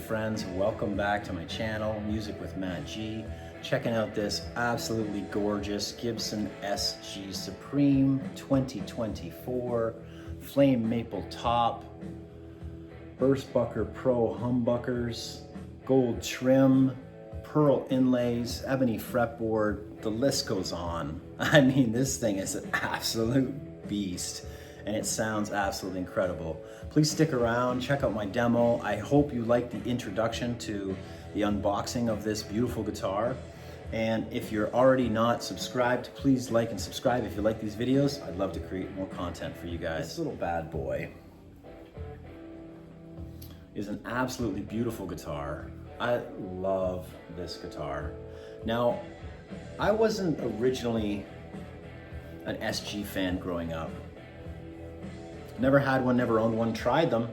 friends, welcome back to my channel, Music with Matt G. Checking out this absolutely gorgeous Gibson SG Supreme 2024 flame maple top, Burstbucker Pro humbuckers, gold trim, pearl inlays, ebony fretboard, the list goes on. I mean, this thing is an absolute beast and it sounds absolutely incredible. Please stick around, check out my demo. I hope you like the introduction to the unboxing of this beautiful guitar. And if you're already not subscribed, please like and subscribe if you like these videos. I'd love to create more content for you guys. This little bad boy is an absolutely beautiful guitar. I love this guitar. Now, I wasn't originally an SG fan growing up. Never had one, never owned one, tried them.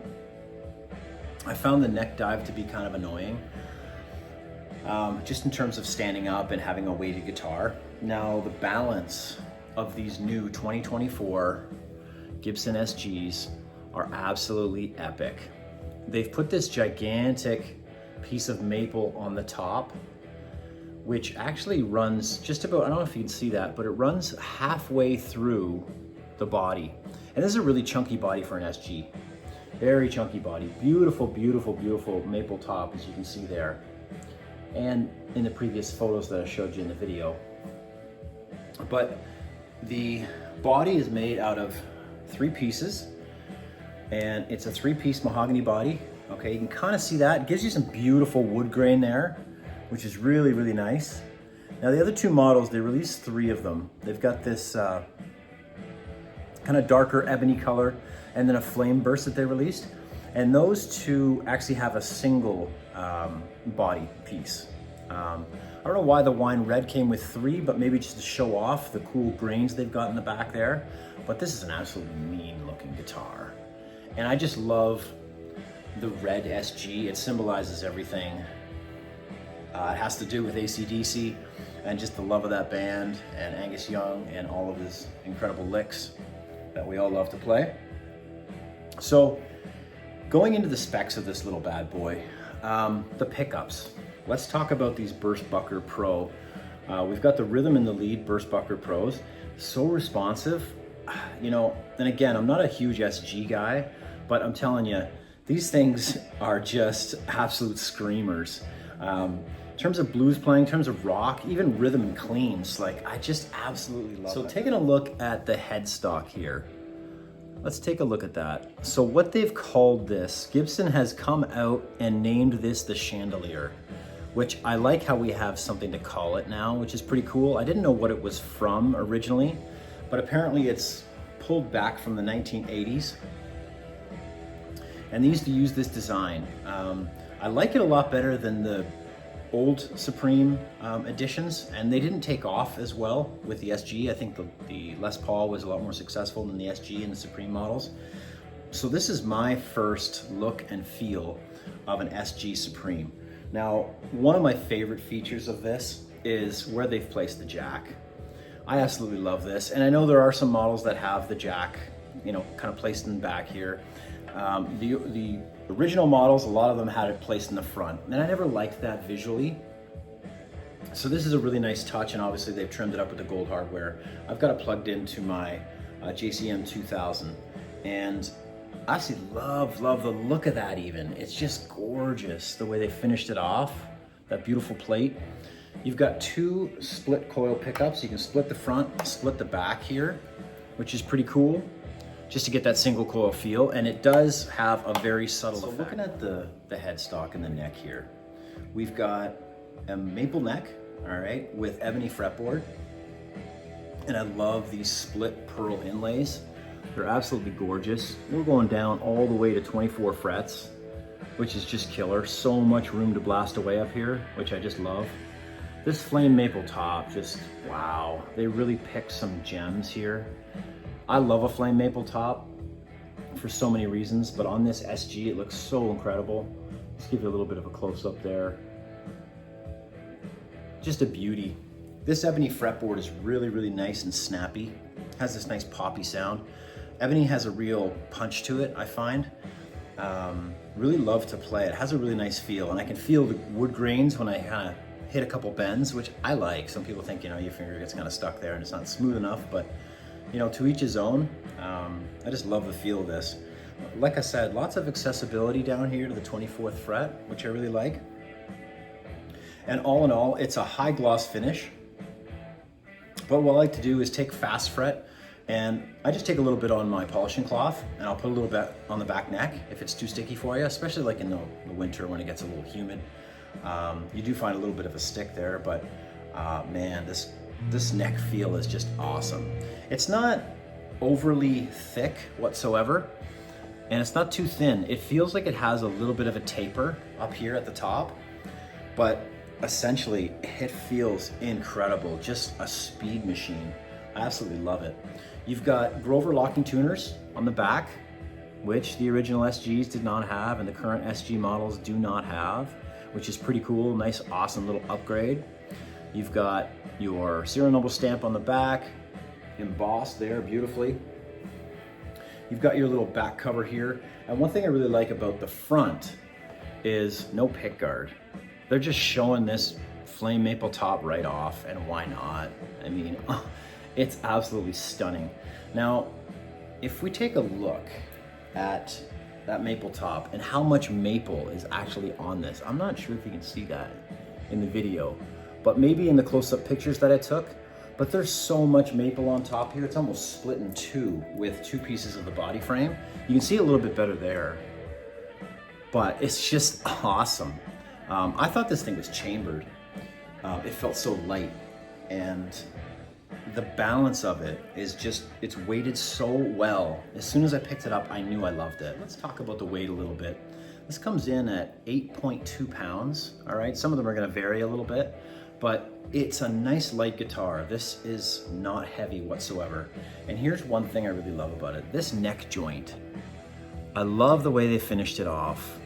I found the neck dive to be kind of annoying, just in terms of standing up and having a weighted guitar. Now, the balance of these new 2024 Gibson SGs are absolutely epic. They've put this gigantic piece of maple on the top, which actually runs just about, I don't know if you can see that, but it runs halfway through the body. And this is a really chunky body for an SG. Very chunky body. Beautiful, beautiful, beautiful maple top, as you can see there. And in the previous photos that I showed you in the video. But the body is made out of 3 pieces, and it's a 3-piece mahogany body. Okay, you can kind of see that. It gives you some beautiful wood grain there, which is really, really nice. Now the other 2 models, they released 3 of them. They've got this kind of darker ebony color and then a flame burst that they released. And those 2 actually have a single body piece. I don't know why the wine red came with 3, but maybe just to show off the cool grains they've got in the back there. But this is an absolutely mean looking guitar. And I just love the red SG. It symbolizes everything. It has to do with AC/DC and just the love of that band and Angus Young and all of his incredible licks that we all love to play. So going into the specs of this little bad boy, the pickups. Let's talk about these Burstbucker Pro. We've got the rhythm and the lead Burstbucker Pros. So responsive, you know, and again, I'm not a huge SG guy, but I'm telling you, these things are just absolute screamers. In terms of blues playing, in terms of rock, even rhythm and cleans, like I just absolutely love it. So taking a look at the headstock here, let's take a look at that. So what they've called this, Gibson has come out and named this the chandelier, which I like how we have something to call it now, which is pretty cool. I didn't know what it was from originally, but apparently it's pulled back from the 1980s. And they used to use this design. I like it a lot better than the old Supreme editions, and they didn't take off as well with the SG. I think the Les Paul was a lot more successful than the SG and the Supreme models. So this is my first look and feel of an SG Supreme. Now, one of my favorite features of this is where they've placed the jack. I absolutely love this, and I know there are some models that have the jack, you know, kind of placed in the back here. The original models, a lot of them had it placed in the front, and I never liked that visually. So this is a really nice touch, and obviously they've trimmed it up with the gold hardware. I've got it plugged into my JCM 2000, and I absolutely love the look of that even. It's just gorgeous the way they finished it off, that beautiful plate. You've got 2 split coil pickups. You can split the front, split the back here, which is pretty cool, just to get that single coil feel, and it does have a very subtle effect. So looking at the headstock and the neck here, we've got a maple neck, all right, with ebony fretboard, and I love these split pearl inlays. They're absolutely gorgeous. We're going down all the way to 24 frets, which is just killer. So much room to blast away up here, which I just love. This flame maple top, just wow. They really picked some gems here. I love a flame maple top for so many reasons, but on this SG, it looks so incredible. Let's give you a little bit of a close-up there. Just a beauty. This ebony fretboard is really, really nice and snappy. Has this nice poppy sound. Ebony has a real punch to it, I find. Really love to play. It has a really nice feel, and I can feel the wood grains when I kind of hit a couple bends, which I like. Some people think, you know, your finger gets kind of stuck there and it's not smooth enough, but you know, to each his own. I just love the feel of this. Like I said, lots of accessibility down here to the 24th fret, which I really like. And all in all, it's a high gloss finish. But what I like to do is take fast fret, and I just take a little bit on my polishing cloth, and I'll put a little bit on the back neck if it's too sticky for you, especially like in the winter when it gets a little humid. You do find a little bit of a stick there, but man, this neck feel is just awesome. It's not overly thick whatsoever, and it's not too thin. It feels like it has a little bit of a taper up here at the top, but essentially it feels incredible, just a speed machine. I absolutely love it. You've got Grover locking tuners on the back, which the original SGs did not have and the current SG models do not have, which is pretty cool. Nice, awesome little upgrade. You've got your serial number stamp on the back, embossed there beautifully. You've got your little back cover here. And one thing I really like about the front is no pick guard. They're just showing this flame maple top right off, and why not? I mean, it's absolutely stunning. Now, if we take a look at that maple top and how much maple is actually on this, I'm not sure if you can see that in the video, but maybe in the close-up pictures that I took, but there's so much maple on top here. It's almost split in two with two pieces of the body frame. You can see it a little bit better there, but it's just awesome. I thought this thing was chambered. It felt so light, and the balance of it is just, it's weighted so well. As soon as I picked it up, I knew I loved it. Let's talk about the weight a little bit. This comes in at 8.2 pounds, all right? Some of them are gonna vary a little bit, but it's a nice light guitar. This is not heavy whatsoever. And here's one thing I really love about it. This neck joint. I love the way they finished it off.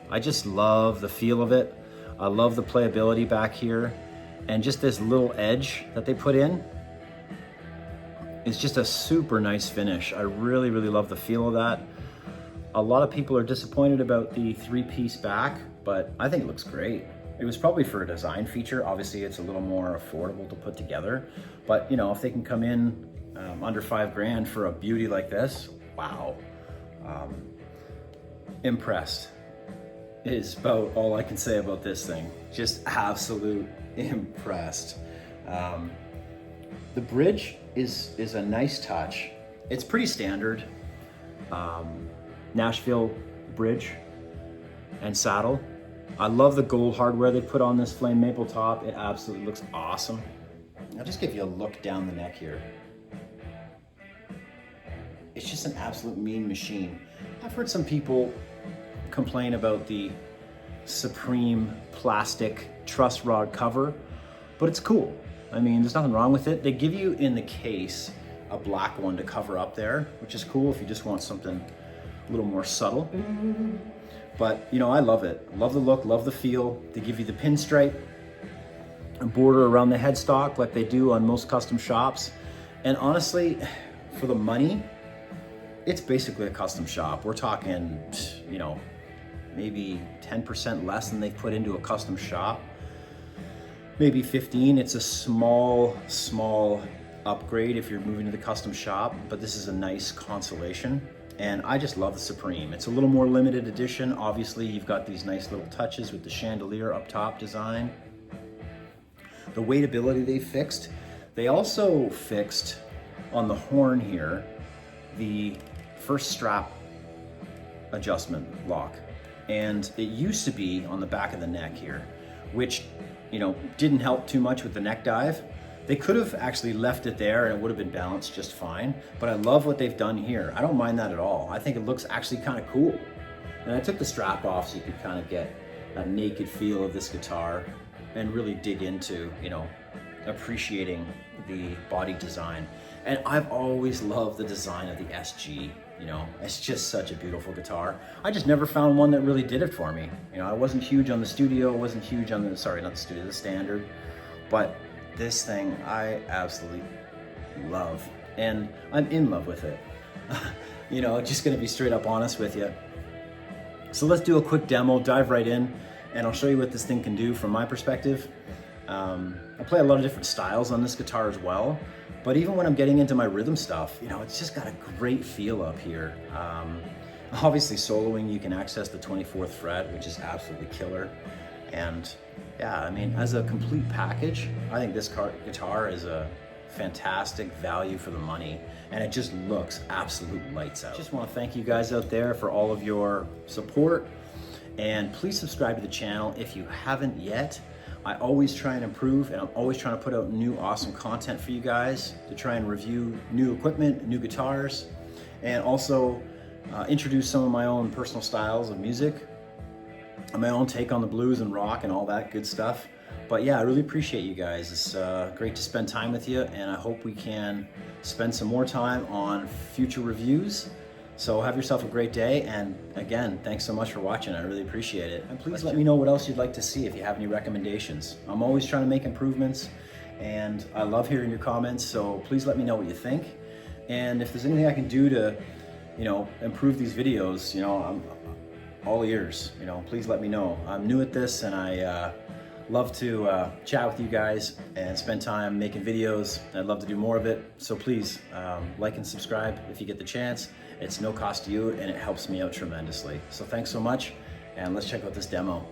I just love the feel of it. I love the playability back here. And just this little edge that they put in. It's just a super nice finish. I really, really love the feel of that. A lot of people are disappointed about the three-piece back, but I think it looks great. It was probably for a design feature. Obviously, it's a little more affordable to put together. But you know, if they can come in under $5 for a beauty like this, wow. Impressed is about all I can say about this thing. Just absolute impressed. The bridge is a nice touch. It's pretty standard. Nashville bridge and saddle. I love the gold hardware they put on this flame maple top. It absolutely looks awesome. I'll just give you a look down the neck here. It's just an absolute mean machine. I've heard some people complain about the Supreme plastic truss rod cover, but it's cool. I mean, there's nothing wrong with it. They give you in the case a black one to cover up there, which is cool if you just want something a little more subtle. But you know, I love it. Love the look, love the feel. They give you the pinstripe border around the headstock like they do on most custom shops. And honestly, for the money, it's basically a custom shop. We're talking, you know, maybe 10% less than they've put into a custom shop. Maybe 15. It's a small upgrade if you're moving to the custom shop, but this is a nice consolation. And I just love the Supreme. It's a little more limited edition. Obviously, you've got these nice little touches with the chandelier up top design. The weightability they fixed. They also fixed on the horn here, the first strap adjustment lock. And it used to be on the back of the neck here, which, you know, didn't help too much with the neck dive. They could have actually left it there and it would have been balanced just fine, but I love what they've done here. I don't mind that at all. I think it looks actually kind of cool. And I took the strap off so you could kind of get a naked feel of this guitar and really dig into, you know, appreciating the body design. And I've always loved the design of the SG. You know, it's just such a beautiful guitar. I just never found one that really did it for me. You know, I wasn't huge on the studio, wasn't huge on the, sorry, not the studio, the standard, but this thing I absolutely love, and I'm in love with it. You know, just gonna be straight up honest with you. So let's do a quick demo, dive right in, and I'll show you what this thing can do from my perspective. I play a lot of different styles on this guitar as well, but even when I'm getting into my rhythm stuff, you know, it's just got a great feel up here. Obviously soloing, you can access the 24th fret, which is absolutely killer. And yeah, I mean, as a complete package, I think this guitar is a fantastic value for the money, and it just looks absolute lights out. Just want to thank you guys out there for all of your support, and please subscribe to the channel if you haven't yet. I always try and improve, and I'm always trying to put out new awesome content for you guys to try and review new equipment, new guitars, and also introduce some of my own personal styles of music, my own take on the blues and rock and all that good stuff. But yeah, I really appreciate you guys. It's great to spend time with you, and I hope we can spend some more time on future reviews. So have yourself a great day, and again, thanks so much for watching. I really appreciate it. And please let me know what else you'd like to see if you have any recommendations. I'm always trying to make improvements, and I love hearing your comments, so please let me know what you think. And if there's anything I can do to, you know, improve these videos, you know, I'm all ears. You know, please let me know. I'm new at this, and I love to chat with you guys and spend time making videos. I'd love to do more of it. So please like and subscribe if you get the chance. It's no cost to you, and it helps me out tremendously. So thanks so much, and let's check out this demo.